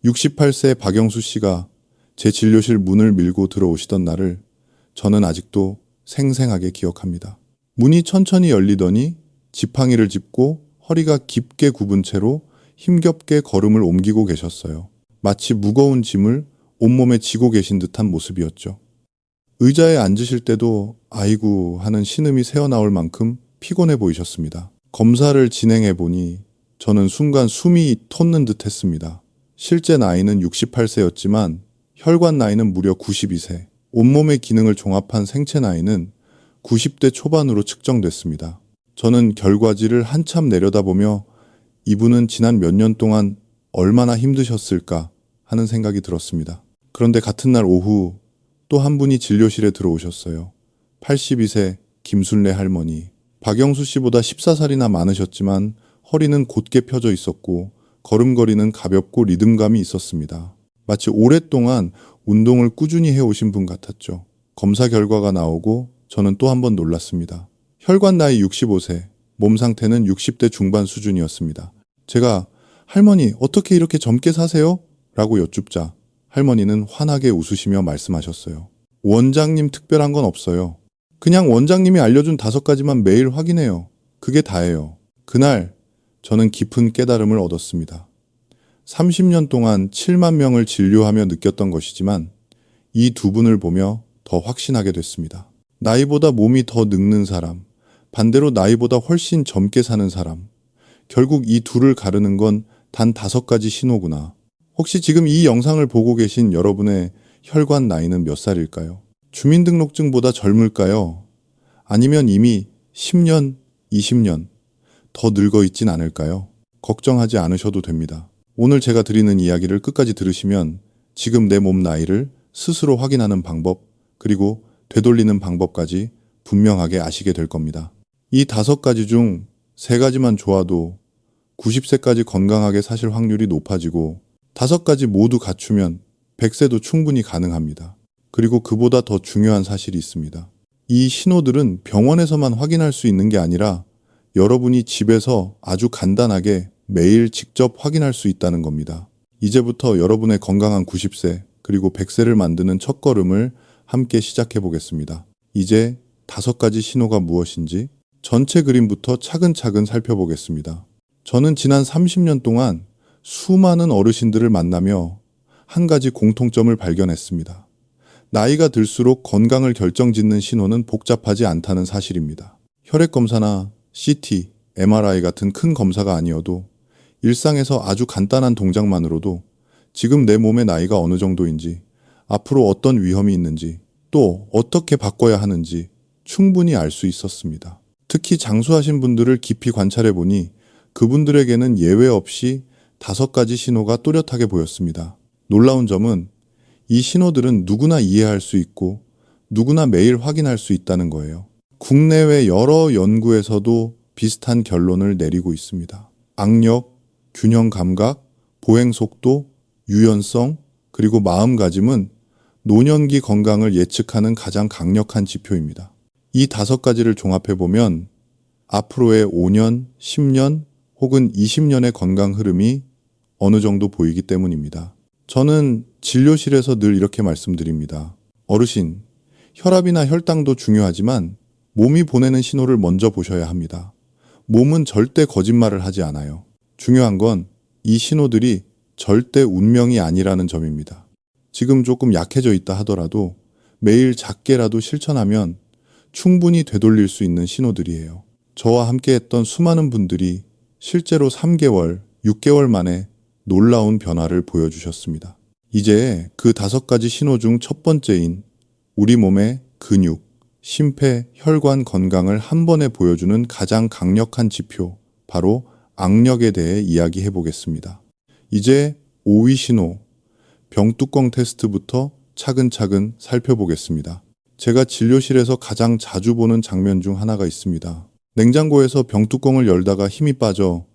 68세 박영수 씨가 제 진료실 문을 밀고 들어오시던 날을 저는 아직도 생생하게 기억합니다. 문이 천천히 열리더니 지팡이를 짚고 허리가 깊게 굽은 채로 힘겹게 걸음을 옮기고 계셨어요. 마치 무거운 짐을 온몸에 지고 계신 듯한 모습이었죠. 의자에 앉으실 때도 아이고 하는 신음이 새어나올 만큼 피곤해 보이셨습니다. 검사를 진행해 보니 저는 순간 숨이 솟는 듯 했습니다. 실제 나이는 68세였지만 혈관 나이는 무려 92세, 온몸의 기능을 종합한 생체 나이는 90대 초반으로 측정됐습니다. 저는 결과지를 한참 내려다보며 이분은 지난 몇 년 동안 얼마나 힘드셨을까 하는 생각이 들었습니다. 그런데 같은 날 오후 또 한 분이 진료실에 들어오셨어요. 82세 김순례 할머니. 박영수 씨보다 14살이나 많으셨지만 허리는 곧게 펴져 있었고 걸음걸이는 가볍고 리듬감이 있었습니다. 마치 오랫동안 운동을 꾸준히 해오신 분 같았죠. 검사 결과가 나오고 저는 또 한 번 놀랐습니다. 혈관 나이 65세, 몸 상태는 60대 중반 수준이었습니다. 제가 할머니 어떻게 이렇게 젊게 사세요? 라고 여쭙자 할머니는 환하게 웃으시며 말씀하셨어요. 원장님 특별한 건 없어요. 그냥 원장님이 알려준 5가지만 매일 확인해요. 그게 다예요. 그날 저는 깊은 깨달음을 얻었습니다. 30년 동안 7만 명을 진료하며 느꼈던 것이지만 이 두 분을 보며 더 확신하게 됐습니다. 나이보다 몸이 더 늙는 사람, 반대로 나이보다 훨씬 젊게 사는 사람. 결국 이 둘을 가르는 건 단 5가지 신호구나. 혹시 지금 이 영상을 보고 계신 여러분의 혈관 나이는 몇 살일까요? 주민등록증보다 젊을까요? 아니면 이미 10년, 20년 더 늙어 있진 않을까요? 걱정하지 않으셔도 됩니다. 오늘 제가 드리는 이야기를 끝까지 들으시면 지금 내 몸 나이를 스스로 확인하는 방법, 그리고 되돌리는 방법까지 분명하게 아시게 될 겁니다. 이 5가지 중 3가지만 좋아도 90세까지 건강하게 사실 확률이 높아지고 5가지 모두 갖추면 100세도 충분히 가능합니다. 그리고 그보다 더 중요한 사실이 있습니다. 이 신호들은 병원에서만 확인할 수 있는 게 아니라 여러분이 집에서 아주 간단하게 매일 직접 확인할 수 있다는 겁니다. 이제부터 여러분의 건강한 90세 그리고 100세를 만드는 첫걸음을 함께 시작해 보겠습니다. 이제 5가지 신호가 무엇인지 전체 그림부터 차근차근 살펴보겠습니다. 저는 지난 30년 동안 수많은 어르신들을 만나며 한 가지 공통점을 발견했습니다. 나이가 들수록 건강을 결정짓는 신호는 복잡하지 않다는 사실입니다. 혈액검사나 CT, MRI 같은 큰 검사가 아니어도 일상에서 아주 간단한 동작만으로도 지금 내 몸의 나이가 어느 정도인지, 앞으로 어떤 위험이 있는지, 또 어떻게 바꿔야 하는지 충분히 알 수 있었습니다. 특히 장수하신 분들을 깊이 관찰해 보니 그분들에게는 예외 없이 5가지 신호가 또렷하게 보였습니다. 놀라운 점은 이 신호들은 누구나 이해할 수 있고 누구나 매일 확인할 수 있다는 거예요. 국내외 여러 연구에서도 비슷한 결론을 내리고 있습니다. 악력, 균형 감각, 보행 속도, 유연성, 그리고 마음가짐은 노년기 건강을 예측하는 가장 강력한 지표입니다. 이 5가지를 종합해보면 앞으로의 5년, 10년 혹은 20년의 건강 흐름이 어느 정도 보이기 때문입니다. 저는 진료실에서 늘 이렇게 말씀드립니다. 어르신, 혈압이나 혈당도 중요하지만 몸이 보내는 신호를 먼저 보셔야 합니다. 몸은 절대 거짓말을 하지 않아요. 중요한 건 이 신호들이 절대 운명이 아니라는 점입니다. 지금 조금 약해져 있다 하더라도 매일 작게라도 실천하면 충분히 되돌릴 수 있는 신호들이에요. 저와 함께 했던 수많은 분들이 실제로 3개월, 6개월 만에 놀라운 변화를 보여주셨습니다. 이제 그 5가지 신호 중 첫 번째인 우리 몸의 근육, 심폐, 혈관 건강을 한 번에 보여주는 가장 강력한 지표, 바로 악력에 대해 이야기해 보겠습니다. 이제 5위 신호, 병뚜껑 테스트부터 차근차근 살펴보겠습니다. 제가 진료실에서 가장 자주 보는 장면 중 하나가 있습니다. 냉장고에서 병뚜껑을 열다가 힘이 빠져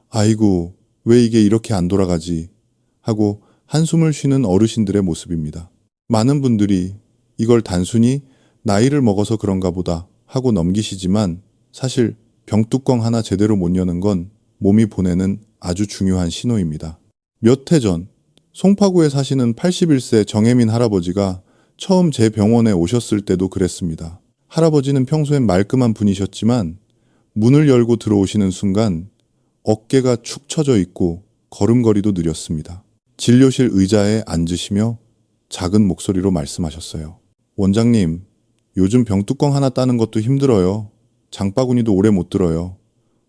아이고 왜 이게 이렇게 안 돌아가지 하고 한숨을 쉬는 어르신들의 모습입니다. 많은 분들이 이걸 단순히 나이를 먹어서 그런가 보다 하고 넘기시지만 사실 병뚜껑 하나 제대로 못 여는 건 몸이 보내는 아주 중요한 신호입니다. 몇 해 전 송파구에 사시는 81세 정혜민 할아버지가 처음 제 병원에 오셨을 때도 그랬습니다. 할아버지는 평소엔 말끔한 분이셨지만 문을 열고 들어오시는 순간 어깨가 축 처져 있고 걸음걸이도 느렸습니다. 진료실 의자에 앉으시며 작은 목소리로 말씀하셨어요. 원장님, 요즘 병뚜껑 하나 따는 것도 힘들어요. 장바구니도 오래 못 들어요.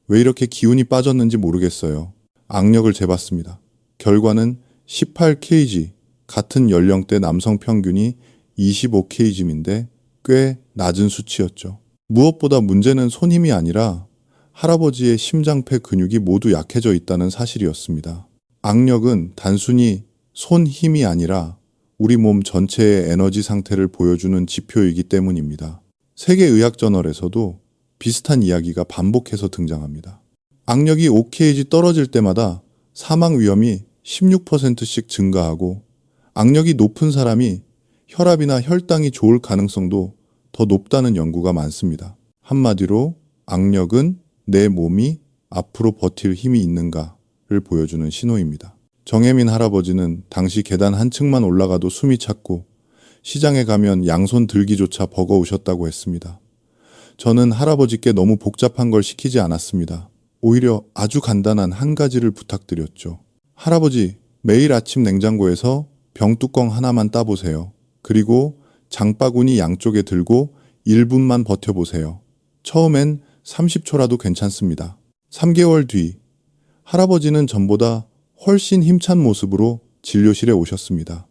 왜 이렇게 기운이 빠졌는지 모르겠어요. 악력을 재봤습니다. 결과는 18kg, 같은 연령대 남성 평균이 25kg인데 꽤 낮은 수치였죠. 무엇보다 문제는 손 힘이 아니라 할아버지의 심장폐 근육이 모두 약해져 있다는 사실이었습니다. 악력은 단순히 손 힘이 아니라 우리 몸 전체의 에너지 상태를 보여주는 지표이기 때문입니다. 세계의학저널에서도 비슷한 이야기가 반복해서 등장합니다. 악력이 5kg 떨어질 때마다 사망 위험이 16%씩 증가하고 악력이 높은 사람이 혈압이나 혈당이 좋을 가능성도 더 높다는 연구가 많습니다. 한마디로 악력은 내 몸이 앞으로 버틸 힘이 있는가를 보여주는 신호입니다. 정혜민 할아버지는 당시 계단 한 층만 올라가도 숨이 찼고 시장에 가면 양손 들기조차 버거우셨다고 했습니다. 저는 할아버지께 너무 복잡한 걸 시키지 않았습니다. 오히려 아주 간단한 한 가지를 부탁드렸죠. 할아버지, 매일 아침 냉장고에서 병뚜껑 하나만 따보세요. 그리고 장바구니 양쪽에 들고 1분만 버텨보세요. 처음엔 30초라도 괜찮습니다. 3개월 뒤, 할아버지는 전보다 훨씬 힘찬 모습으로 진료실에 오셨습니다.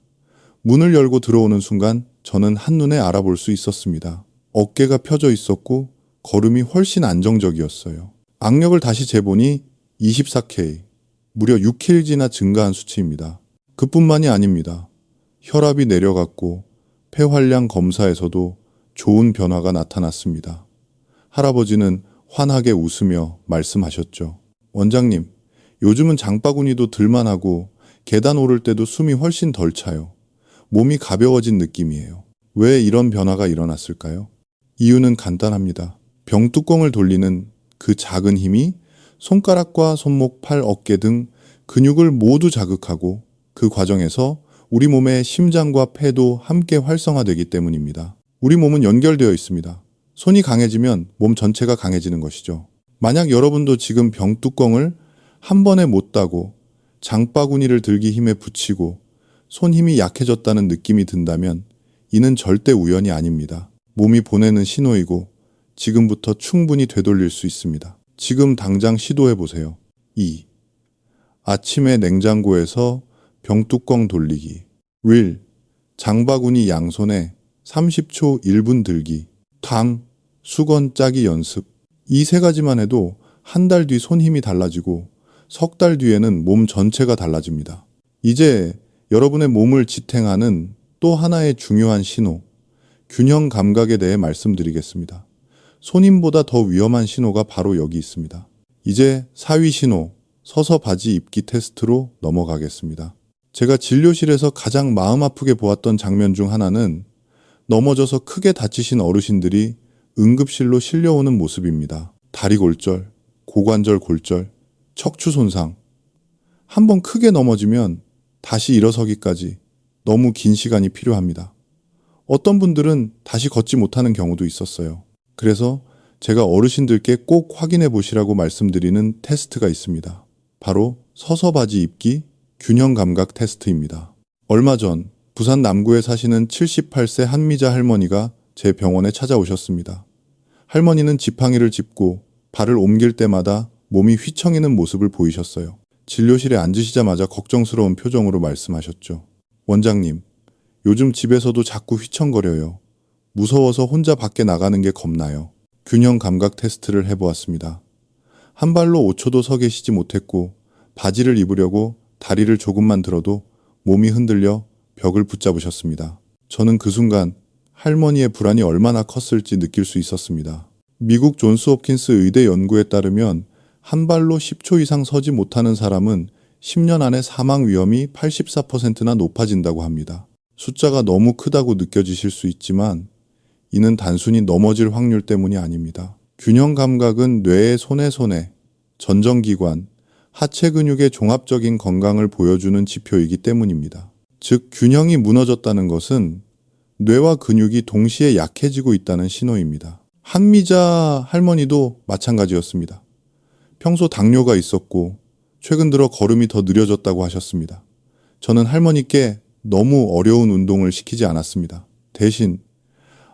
문을 열고 들어오는 순간 저는 한눈에 알아볼 수 있었습니다. 어깨가 펴져 있었고 걸음이 훨씬 안정적이었어요. 악력을 다시 재보니 24K, 무려 6kg나 증가한 수치입니다. 그뿐만이 아닙니다. 혈압이 내려갔고 폐활량 검사에서도 좋은 변화가 나타났습니다. 할아버지는 환하게 웃으며 말씀하셨죠. 원장님, 요즘은 장바구니도 들만하고 계단 오를 때도 숨이 훨씬 덜 차요. 몸이 가벼워진 느낌이에요. 왜 이런 변화가 일어났을까요? 이유는 간단합니다. 병뚜껑을 돌리는 그 작은 힘이 손가락과 손목, 팔, 어깨 등 근육을 모두 자극하고 그 과정에서 우리 몸의 심장과 폐도 함께 활성화되기 때문입니다. 우리 몸은 연결되어 있습니다. 손이 강해지면 몸 전체가 강해지는 것이죠. 만약 여러분도 지금 병뚜껑을 한 번에 못 따고 장바구니를 들기 힘에 부치고 손 힘이 약해졌다는 느낌이 든다면 이는 절대 우연이 아닙니다. 몸이 보내는 신호이고 지금부터 충분히 되돌릴 수 있습니다. 지금 당장 시도해보세요. 2. 아침에 냉장고에서 병뚜껑 돌리기. 릴. 장바구니 양손에 30초 1분 들기. 당. 수건 짜기 연습. 이 세 가지만 해도 한 달 뒤 손 힘이 달라지고 석 달 뒤에는 몸 전체가 달라집니다. 이제 여러분의 몸을 지탱하는 또 하나의 중요한 신호, 균형 감각에 대해 말씀드리겠습니다. 손힘보다 더 위험한 신호가 바로 여기 있습니다. 이제 4위 신호, 서서 바지 입기 테스트로 넘어가겠습니다. 제가 진료실에서 가장 마음 아프게 보았던 장면 중 하나는 넘어져서 크게 다치신 어르신들이 응급실로 실려오는 모습입니다. 다리 골절, 고관절 골절, 척추 손상. 한번 크게 넘어지면 다시 일어서기까지 너무 긴 시간이 필요합니다. 어떤 분들은 다시 걷지 못하는 경우도 있었어요. 그래서 제가 어르신들께 꼭 확인해 보시라고 말씀드리는 테스트가 있습니다. 바로 서서 바지 입기 균형 감각 테스트입니다. 얼마 전 부산 남구에 사시는 78세 한미자 할머니가 제 병원에 찾아오셨습니다. 할머니는 지팡이를 짚고 발을 옮길 때마다 몸이 휘청이는 모습을 보이셨어요. 진료실에 앉으시자마자 걱정스러운 표정으로 말씀하셨죠. 원장님, 요즘 집에서도 자꾸 휘청거려요. 무서워서 혼자 밖에 나가는 게 겁나요. 균형 감각 테스트를 해보았습니다. 한 발로 5초도 서 계시지 못했고 바지를 입으려고 다리를 조금만 들어도 몸이 흔들려 벽을 붙잡으셨습니다. 저는 그 순간 할머니의 불안이 얼마나 컸을지 느낄 수 있었습니다. 미국 존스 홉킨스 의대 연구에 따르면 한 발로 10초 이상 서지 못하는 사람은 10년 안에 사망 위험이 84%나 높아진다고 합니다. 숫자가 너무 크다고 느껴지실 수 있지만 이는 단순히 넘어질 확률 때문이 아닙니다. 균형 감각은 뇌의 손에 전정기관, 하체 근육의 종합적인 건강을 보여주는 지표이기 때문입니다. 즉, 균형이 무너졌다는 것은 뇌와 근육이 동시에 약해지고 있다는 신호입니다. 한미자 할머니도 마찬가지였습니다. 평소 당뇨가 있었고 최근 들어 걸음이 더 느려졌다고 하셨습니다. 저는 할머니께 너무 어려운 운동을 시키지 않았습니다. 대신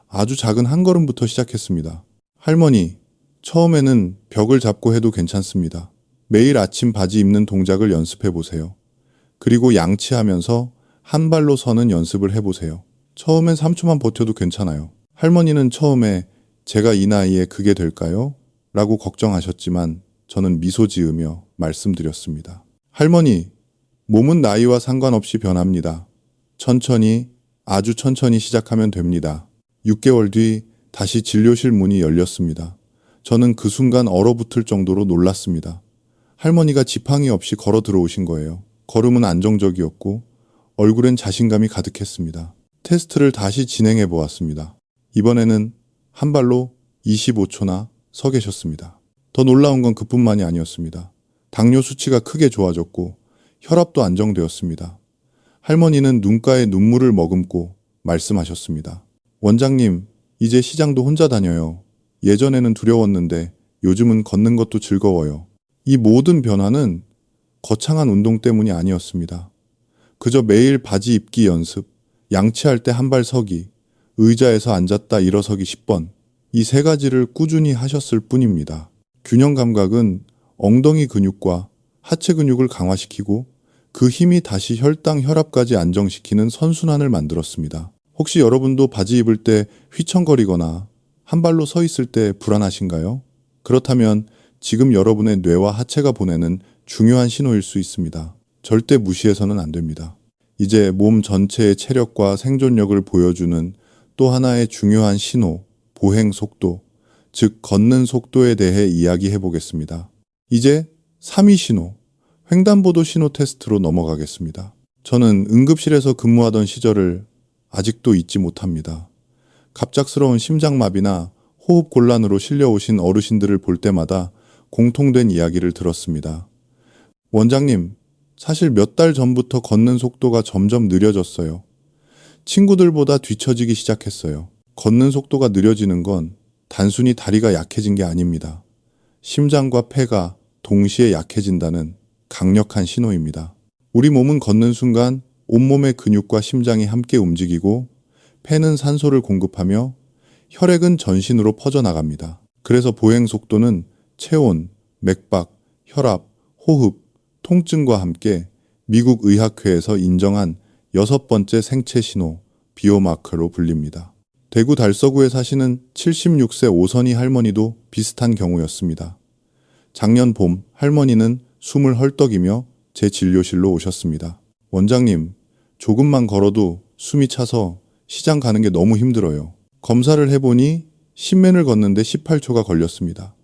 아주 작은 한 걸음부터 시작했습니다. 할머니, 처음에는 벽을 잡고 해도 괜찮습니다. 매일 아침 바지 입는 동작을 연습해 보세요. 그리고 양치하면서 한 발로 서는 연습을 해보세요. 처음엔 3초만 버텨도 괜찮아요. 할머니는 처음에 제가 이 나이에 그게 될까요? 라고 걱정하셨지만 저는 미소 지으며 말씀드렸습니다. 할머니, 몸은 나이와 상관없이 변합니다. 천천히, 아주 천천히 시작하면 됩니다. 6개월 뒤 다시 진료실 문이 열렸습니다. 저는 그 순간 얼어붙을 정도로 놀랐습니다. 할머니가 지팡이 없이 걸어 들어오신 거예요. 걸음은 안정적이었고 얼굴엔 자신감이 가득했습니다. 테스트를 다시 진행해 보았습니다. 이번에는 한 발로 25초나 서 계셨습니다. 더 놀라운 건 그뿐만이 아니었습니다. 당뇨 수치가 크게 좋아졌고 혈압도 안정되었습니다. 할머니는 눈가에 눈물을 머금고 말씀하셨습니다. 원장님, 이제 시장도 혼자 다녀요. 예전에는 두려웠는데 요즘은 걷는 것도 즐거워요. 이 모든 변화는 거창한 운동 때문이 아니었습니다. 그저 매일 바지 입기 연습, 양치할 때 한 발 서기, 의자에서 앉았다 일어서기 10번, 이 세 가지를 꾸준히 하셨을 뿐입니다. 균형 감각은 엉덩이 근육과 하체 근육을 강화시키고 그 힘이 다시 혈당, 혈압까지 안정시키는 선순환을 만들었습니다. 혹시 여러분도 바지 입을 때 휘청거리거나 한 발로 서 있을 때 불안하신가요? 그렇다면 지금 여러분의 뇌와 하체가 보내는 중요한 신호일 수 있습니다. 절대 무시해서는 안 됩니다. 이제 몸 전체의 체력과 생존력을 보여주는 또 하나의 중요한 신호, 보행 속도, 즉 걷는 속도에 대해 이야기해 보겠습니다. 이제 3위 신호, 횡단보도 신호 테스트로 넘어가겠습니다. 저는 응급실에서 근무하던 시절을 아직도 잊지 못합니다. 갑작스러운 심장마비나 호흡 곤란으로 실려오신 어르신들을 볼 때마다 공통된 이야기를 들었습니다. 원장님, 사실 몇 달 전부터 걷는 속도가 점점 느려졌어요. 친구들보다 뒤처지기 시작했어요. 걷는 속도가 느려지는 건 단순히 다리가 약해진 게 아닙니다. 심장과 폐가 동시에 약해진다는 강력한 신호입니다. 우리 몸은 걷는 순간 온몸의 근육과 심장이 함께 움직이고 폐는 산소를 공급하며 혈액은 전신으로 퍼져나갑니다. 그래서 보행 속도는 체온, 맥박, 혈압, 호흡, 통증과 함께 미국 의학회에서 인정한 6번째 생체 신호, 비오마커로 불립니다. 대구 달서구에 사시는 76세 오선희 할머니도 비슷한 경우였습니다. 작년 봄 할머니는 숨을 헐떡이며 제 진료실로 오셨습니다. 원장님, 조금만 걸어도 숨이 차서 시장 가는 게 너무 힘들어요. 검사를 해보니 신맨을 걷는데 18초가 걸렸습니다.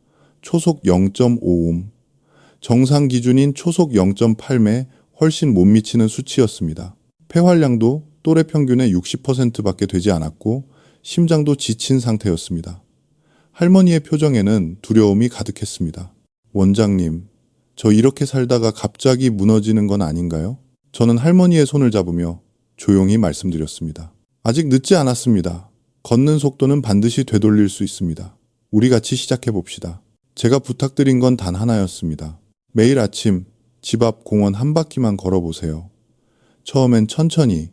초속 0.5옴, 정상 기준인 초속 0.8매 훨씬 못 미치는 수치였습니다. 폐활량도 또래 평균의 60%밖에 되지 않았고 심장도 지친 상태였습니다. 할머니의 표정에는 두려움이 가득했습니다. 원장님, 저 이렇게 살다가 갑자기 무너지는 건 아닌가요? 저는 할머니의 손을 잡으며 조용히 말씀드렸습니다. 아직 늦지 않았습니다. 걷는 속도는 반드시 되돌릴 수 있습니다. 우리 같이 시작해 봅시다. 제가 부탁드린 건 단 하나였습니다. 매일 아침 집 앞 공원 한 바퀴만 걸어보세요. 처음엔 천천히,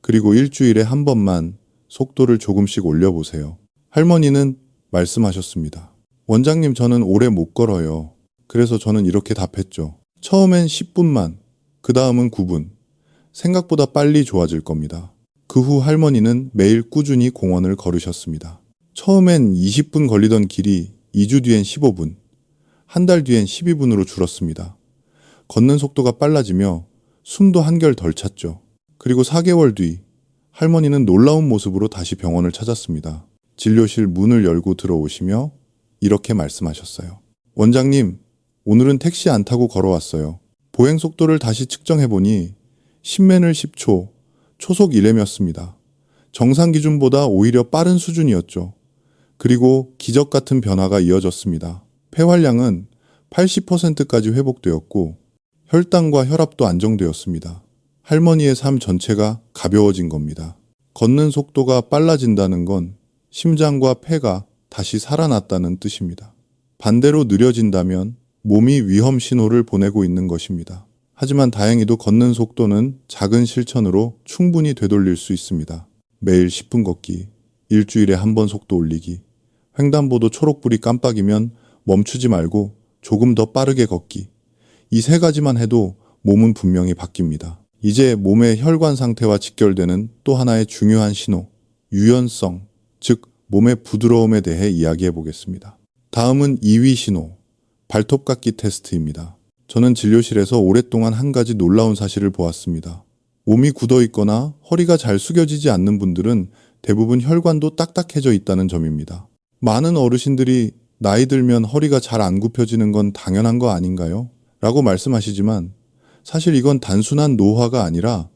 그리고 일주일에 한 번만 속도를 조금씩 올려보세요. 할머니는 말씀하셨습니다. 원장님, 저는 오래 못 걸어요. 그래서 저는 이렇게 답했죠. 처음엔 10분만, 그 다음은 9분. 생각보다 빨리 좋아질 겁니다. 그 후 할머니는 매일 꾸준히 공원을 걸으셨습니다. 처음엔 20분 걸리던 길이 2주 뒤엔 15분, 한 달 뒤엔 12분으로 줄었습니다. 걷는 속도가 빨라지며 숨도 한결 덜 찼죠. 그리고 4개월 뒤 할머니는 놀라운 모습으로 다시 병원을 찾았습니다. 진료실 문을 열고 들어오시며 이렇게 말씀하셨어요. 원장님, 오늘은 택시 안 타고 걸어왔어요. 보행 속도를 다시 측정해보니 신맨을 10초, 초속 1m였습니다. 정상 기준보다 오히려 빠른 수준이었죠. 그리고 기적 같은 변화가 이어졌습니다. 폐활량은 80%까지 회복되었고 혈당과 혈압도 안정되었습니다. 할머니의 삶 전체가 가벼워진 겁니다. 걷는 속도가 빨라진다는 건 심장과 폐가 다시 살아났다는 뜻입니다. 반대로 느려진다면 몸이 위험 신호를 보내고 있는 것입니다. 하지만 다행히도 걷는 속도는 작은 실천으로 충분히 되돌릴 수 있습니다. 매일 10분 걷기, 일주일에 한 번 속도 올리기, 횡단보도 초록불이 깜빡이면 멈추지 말고 조금 더 빠르게 걷기. 이 세 가지만 해도 몸은 분명히 바뀝니다. 이제 몸의 혈관 상태와 직결되는 또 하나의 중요한 신호, 유연성, 즉 몸의 부드러움에 대해 이야기해 보겠습니다. 다음은 2위 신호, 발톱 깎기 테스트입니다. 저는 진료실에서 오랫동안 한 가지 놀라운 사실을 보았습니다. 몸이 굳어 있거나 허리가 잘 숙여지지 않는 분들은 대부분 혈관도 딱딱해져 있다는 점입니다. 많은 어르신들이 나이 들면 허리가 잘 안 굽혀지는 건 당연한 거 아닌가요? 라고 말씀하시지만 사실 이건 단순한 노화가 아니라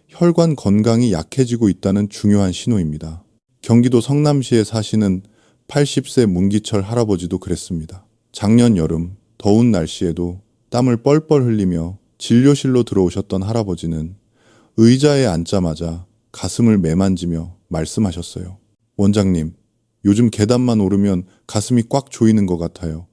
혈관 건강이 약해지고 있다는 중요한 신호입니다. 경기도 성남시에 사시는 80세 문기철 할아버지도 그랬습니다. 작년 여름 더운 날씨에도 땀을 뻘뻘 흘리며 진료실로 들어오셨던 할아버지는 의자에 앉자마자 가슴을 매만지며 말씀하셨어요. 원장님, 요즘 계단만 오르면 가슴이 꽉 조이는 것 같아요.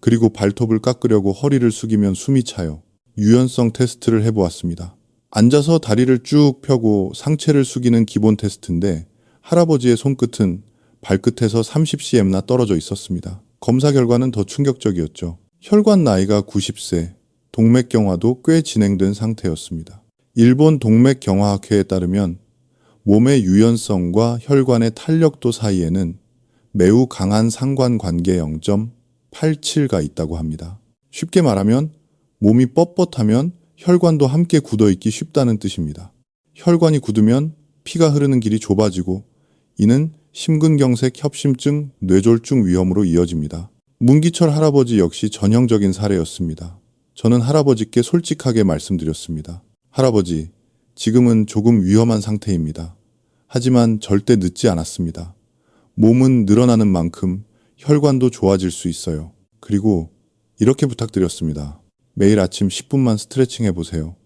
그리고 발톱을 깎으려고 허리를 숙이면 숨이 차요. 유연성 테스트를 해보았습니다. 앉아서 다리를 쭉 펴고 상체를 숙이는 기본 테스트인데 할아버지의 손끝은 발끝에서 30cm나 떨어져 있었습니다. 검사 결과는 더 충격적이었죠. 혈관 나이가 90세, 동맥경화도 꽤 진행된 상태였습니다. 일본 동맥경화학회에 따르면 몸의 유연성과 혈관의 탄력도 사이에는 매우 강한 상관관계 0.87가 있다고 합니다. 쉽게 말하면 몸이 뻣뻣하면 혈관도 함께 굳어있기 쉽다는 뜻입니다. 혈관이 굳으면 피가 흐르는 길이 좁아지고 이는 심근경색 협심증, 뇌졸중 위험으로 이어집니다. 문기철 할아버지 역시 전형적인 사례였습니다. 저는 할아버지께 솔직하게 말씀드렸습니다. 할아버지, 지금은 조금 위험한 상태입니다. 하지만 절대 늦지 않았습니다. 몸은 늘어나는 만큼 혈관도 좋아질 수 있어요. 그리고 이렇게 부탁드렸습니다. 매일 아침 10분만 스트레칭 해보세요.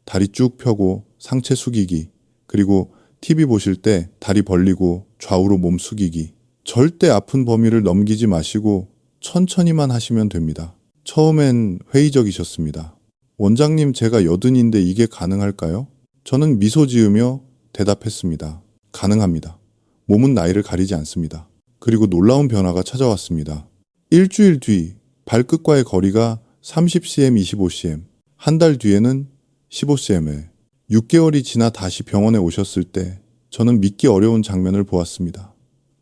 다리 쭉 펴고 상체 숙이기, 그리고 TV 보실 때 다리 벌리고 좌우로 몸 숙이기. 절대 아픈 범위를 넘기지 마시고 천천히만 하시면 됩니다. 처음엔 회의적이셨습니다. 원장님, 제가 80인데 이게 가능할까요? 저는 미소 지으며 대답했습니다. 가능합니다. 몸은 나이를 가리지 않습니다. 그리고 놀라운 변화가 찾아왔습니다. 일주일 뒤 발끝과의 거리가 30cm, 25cm, 한 달 뒤에는 15cm에 6개월이 지나 다시 병원에 오셨을 때 저는 믿기 어려운 장면을 보았습니다.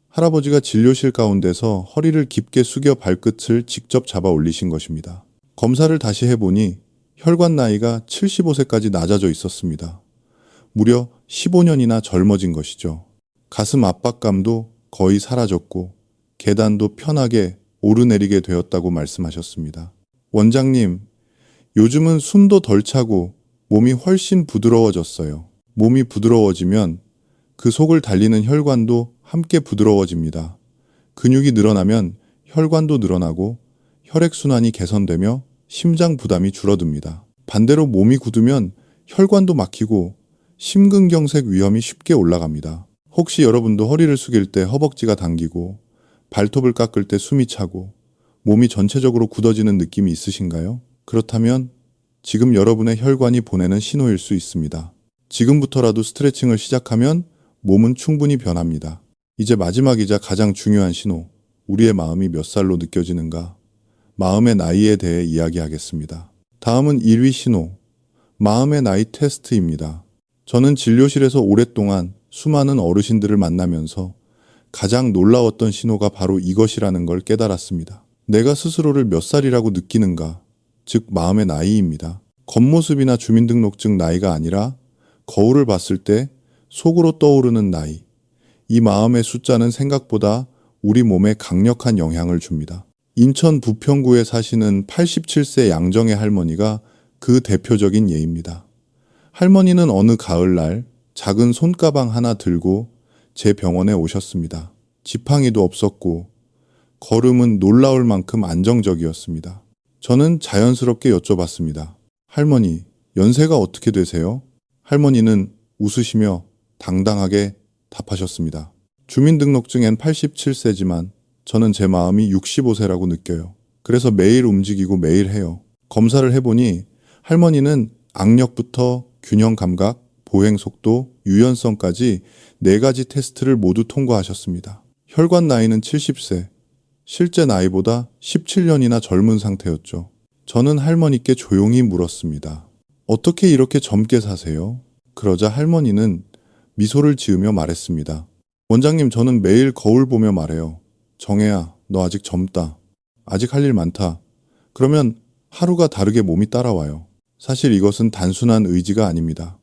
할아버지가 진료실 가운데서 허리를 깊게 숙여 발끝을 직접 잡아 올리신 것입니다. 검사를 다시 해보니 혈관 나이가 75세까지 낮아져 있었습니다. 무려 15년이나 젊어진 것이죠. 가슴 압박감도 거의 사라졌고 계단도 편하게 오르내리게 되었다고 말씀하셨습니다. 원장님, 요즘은 숨도 덜 차고 몸이 훨씬 부드러워졌어요. 몸이 부드러워지면 그 속을 달리는 혈관도 함께 부드러워집니다. 근육이 늘어나면 혈관도 늘어나고 혈액순환이 개선되며 심장 부담이 줄어듭니다. 반대로 몸이 굳으면 혈관도 막히고 심근경색 위험이 쉽게 올라갑니다. 혹시 여러분도 허리를 숙일 때 허벅지가 당기고 발톱을 깎을 때 숨이 차고 몸이 전체적으로 굳어지는 느낌이 있으신가요? 그렇다면 지금 여러분의 혈관이 보내는 신호일 수 있습니다. 지금부터라도 스트레칭을 시작하면 몸은 충분히 변합니다. 이제 마지막이자 가장 중요한 신호, 우리의 마음이 몇 살로 느껴지는가? 마음의 나이에 대해 이야기하겠습니다. 다음은 1위 신호, 마음의 나이 테스트입니다. 저는 진료실에서 오랫동안 수많은 어르신들을 만나면서 가장 놀라웠던 신호가 바로 이것이라는 걸 깨달았습니다. 내가 스스로를 몇 살이라고 느끼는가, 즉 마음의 나이입니다. 겉모습이나 주민등록증 나이가 아니라 거울을 봤을 때 속으로 떠오르는 나이. 이 마음의 숫자는 생각보다 우리 몸에 강력한 영향을 줍니다. 인천 부평구에 사시는 87세 양정의 할머니가 그 대표적인 예입니다. 할머니는 어느 가을날 작은 손가방 하나 들고 제 병원에 오셨습니다. 지팡이도 없었고 걸음은 놀라울 만큼 안정적이었습니다. 저는 자연스럽게 여쭤봤습니다. 할머니, 연세가 어떻게 되세요? 할머니는 웃으시며 당당하게 답하셨습니다. 주민등록증엔 87세지만 저는 제 마음이 65세라고 느껴요. 그래서 매일 움직이고 매일 해요. 검사를 해보니 할머니는 악력부터 균형 감각, 보행 속도, 유연성까지 4가지 테스트를 모두 통과하셨습니다. 혈관 나이는 70세, 실제 나이보다 17년이나 젊은 상태였죠. 저는 할머니께 조용히 물었습니다. 어떻게 이렇게 젊게 사세요? 그러자 할머니는 미소를 지으며 말했습니다. 원장님, 저는 매일 거울 보며 말해요. 정혜야, 너 아직 젊다. 아직 할 일 많다. 그러면 하루가 다르게 몸이 따라와요. 사실 이것은 단순한 의지가 아닙니다.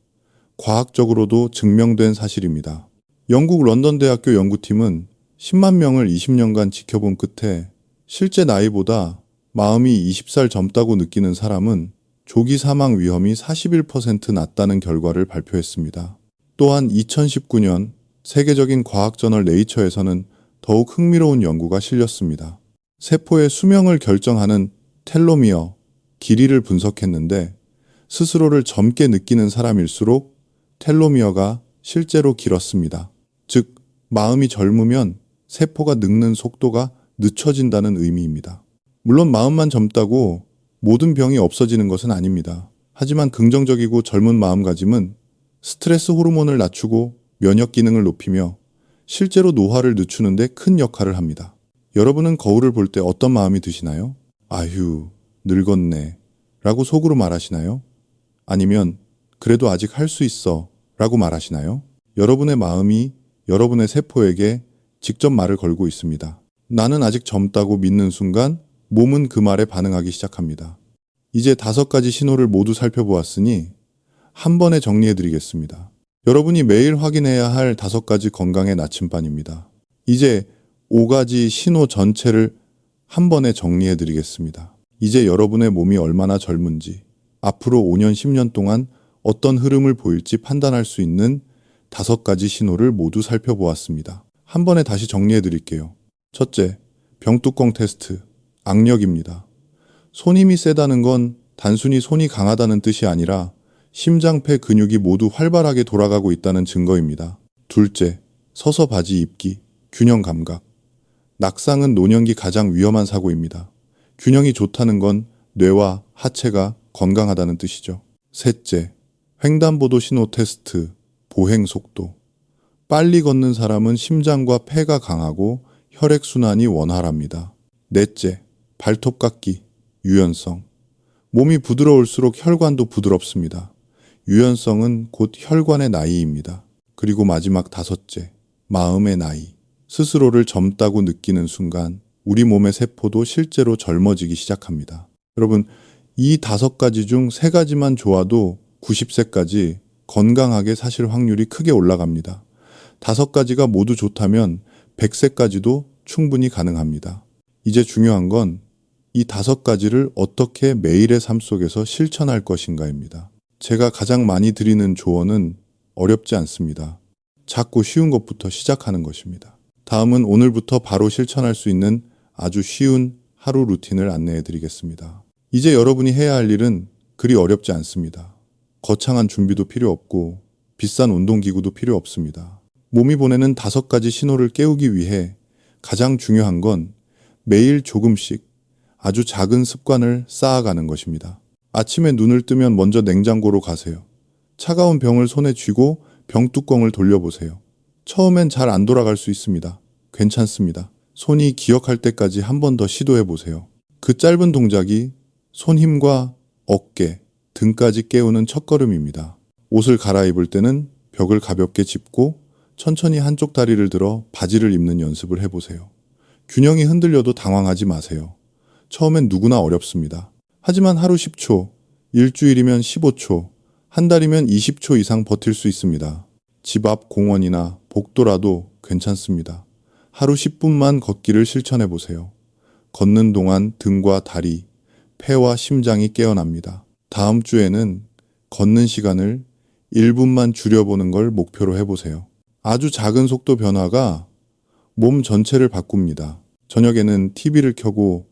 과학적으로도 증명된 사실입니다. 영국 런던 대학교 연구팀은 10만 명을 20년간 지켜본 끝에 실제 나이보다 마음이 20살 젊다고 느끼는 사람은 조기 사망 위험이 41% 낮다는 결과를 발표했습니다. 또한 2019년 세계적인 과학저널 네이처에서는 더욱 흥미로운 연구가 실렸습니다. 세포의 수명을 결정하는 텔로미어, 길이를 분석했는데 스스로를 젊게 느끼는 사람일수록 텔로미어가 실제로 길었습니다. 즉, 마음이 젊으면 세포가 늙는 속도가 늦춰진다는 의미입니다. 물론 마음만 젊다고 모든 병이 없어지는 것은 아닙니다. 하지만 긍정적이고 젊은 마음가짐은 스트레스 호르몬을 낮추고 면역 기능을 높이며 실제로 노화를 늦추는 데 큰 역할을 합니다. 여러분은 거울을 볼 때 어떤 마음이 드시나요? 아휴, 늙었네 라고 속으로 말하시나요? 아니면 그래도 아직 할 수 있어 라고 말하시나요? 여러분의 마음이 여러분의 세포에게 직접 말을 걸고 있습니다. 나는 아직 젊다고 믿는 순간 몸은 그 말에 반응하기 시작합니다. 이제 5가지 신호를 모두 살펴보았으니 한 번에 정리해드리겠습니다. 여러분이 매일 확인해야 할 5가지 건강의 나침반입니다. 이제 5가지 신호 전체를 한 번에 정리해드리겠습니다. 이제 여러분의 몸이 얼마나 젊은지, 앞으로 5년, 10년 동안 어떤 흐름을 보일지 판단할 수 있는 5가지 신호를 모두 살펴보았습니다. 한 번에 다시 정리해드릴게요. 첫째, 병뚜껑 테스트, 악력입니다. 손 힘이 세다는 건 단순히 손이 강하다는 뜻이 아니라 심장, 폐 근육이 모두 활발하게 돌아가고 있다는 증거입니다. 둘째, 서서 바지 입기, 균형 감각. 낙상은 노년기 가장 위험한 사고입니다. 균형이 좋다는 건 뇌와 하체가 건강하다는 뜻이죠. 셋째, 횡단보도 신호 테스트, 보행 속도. 빨리 걷는 사람은 심장과 폐가 강하고 혈액순환이 원활합니다. 넷째, 발톱 깎기, 유연성. 몸이 부드러울수록 혈관도 부드럽습니다. 유연성은 곧 혈관의 나이입니다. 그리고 마지막 5째, 마음의 나이. 스스로를 젊다고 느끼는 순간 우리 몸의 세포도 실제로 젊어지기 시작합니다. 여러분, 이 5가지 중 3가지만 좋아도 90세까지 건강하게 사실 확률이 크게 올라갑니다. 5가지가 모두 좋다면 100세까지도 충분히 가능합니다. 이제 중요한 건 이 5가지를 어떻게 매일의 삶 속에서 실천할 것인가입니다. 제가 가장 많이 드리는 조언은 어렵지 않습니다. 작고 쉬운 것부터 시작하는 것입니다. 다음은 오늘부터 바로 실천할 수 있는 아주 쉬운 하루 루틴을 안내해 드리겠습니다. 이제 여러분이 해야 할 일은 그리 어렵지 않습니다. 거창한 준비도 필요 없고 비싼 운동기구도 필요 없습니다. 몸이 보내는 5가지 신호를 깨우기 위해 가장 중요한 건 매일 조금씩 아주 작은 습관을 쌓아가는 것입니다. 아침에 눈을 뜨면 먼저 냉장고로 가세요. 차가운 병을 손에 쥐고 병뚜껑을 돌려보세요. 처음엔 잘 안 돌아갈 수 있습니다. 괜찮습니다. 손이 기억할 때까지 한 번 더 시도해보세요. 그 짧은 동작이 손 힘과 어깨, 등까지 깨우는 첫걸음입니다. 옷을 갈아입을 때는 벽을 가볍게 짚고 천천히 한쪽 다리를 들어 바지를 입는 연습을 해보세요. 균형이 흔들려도 당황하지 마세요. 처음엔 누구나 어렵습니다. 하지만 하루 10초, 일주일이면 15초, 한 달이면 20초 이상 버틸 수 있습니다. 집 앞 공원이나 복도라도 괜찮습니다. 하루 10분만 걷기를 실천해 보세요. 걷는 동안 등과 다리, 폐와 심장이 깨어납니다. 다음 주에는 걷는 시간을 1분만 줄여보는 걸 목표로 해보세요. 아주 작은 속도 변화가 몸 전체를 바꿉니다. 저녁에는 TV를 켜고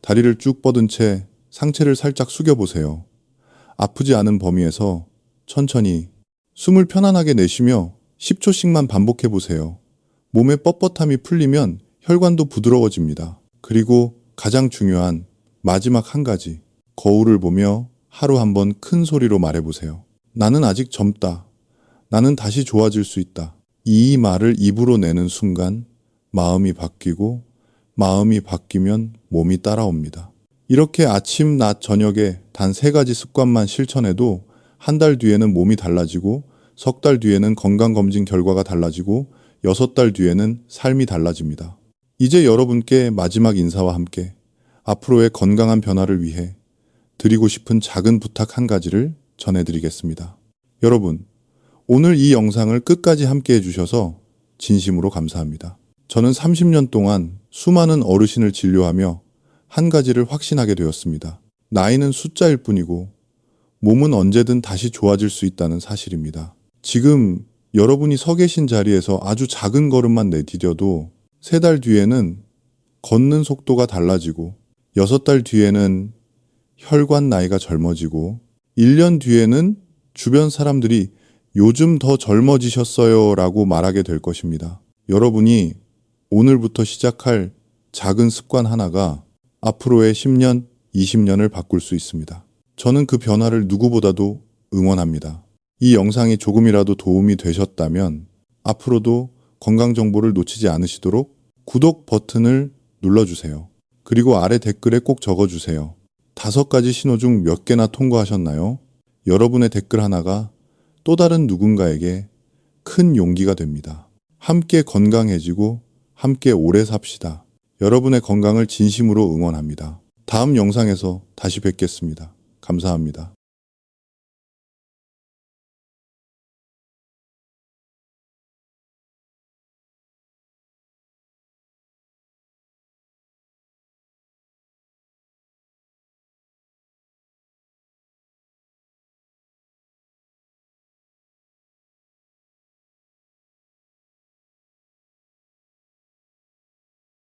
다리를 쭉 뻗은 채 상체를 살짝 숙여보세요. 아프지 않은 범위에서 천천히 숨을 편안하게 내쉬며 10초씩만 반복해 보세요. 몸의 뻣뻣함이 풀리면 혈관도 부드러워집니다. 그리고 가장 중요한 마지막 한 가지, 거울을 보며 하루 한번 큰 소리로 말해보세요. 나는 아직 젊다. 나는 다시 좋아질 수 있다. 이 말을 입으로 내는 순간 마음이 바뀌고, 마음이 바뀌면 몸이 따라옵니다. 이렇게 아침, 낮, 저녁에 단 3가지 습관만 실천해도 한 달 뒤에는 몸이 달라지고, 석 달 뒤에는 건강검진 결과가 달라지고, 6달 뒤에는 삶이 달라집니다. 이제 여러분께 마지막 인사와 함께 앞으로의 건강한 변화를 위해 드리고 싶은 작은 부탁 한 가지를 전해드리겠습니다. 여러분, 오늘 이 영상을 끝까지 함께 해주셔서 진심으로 감사합니다. 저는 30년 동안 수많은 어르신을 진료하며 한 가지를 확신하게 되었습니다. 나이는 숫자일 뿐이고 몸은 언제든 다시 좋아질 수 있다는 사실입니다. 지금 여러분이 서 계신 자리에서 아주 작은 걸음만 내디뎌도 3달 뒤에는 걷는 속도가 달라지고 6달 뒤에는 혈관 나이가 젊어지고 1년 뒤에는 주변 사람들이 요즘 더 젊어지셨어요 라고 말하게 될 것입니다. 여러분이 오늘부터 시작할 작은 습관 하나가 앞으로의 10년, 20년을 바꿀 수 있습니다. 저는 그 변화를 누구보다도 응원합니다. 이 영상이 조금이라도 도움이 되셨다면 앞으로도 건강 정보를 놓치지 않으시도록 구독 버튼을 눌러주세요. 그리고 아래 댓글에 꼭 적어주세요. 5가지 신호 중 몇 개나 통과하셨나요? 여러분의 댓글 하나가 또 다른 누군가에게 큰 용기가 됩니다. 함께 건강해지고 함께 오래 삽시다. 여러분의 건강을 진심으로 응원합니다. 다음 영상에서 다시 뵙겠습니다. 감사합니다.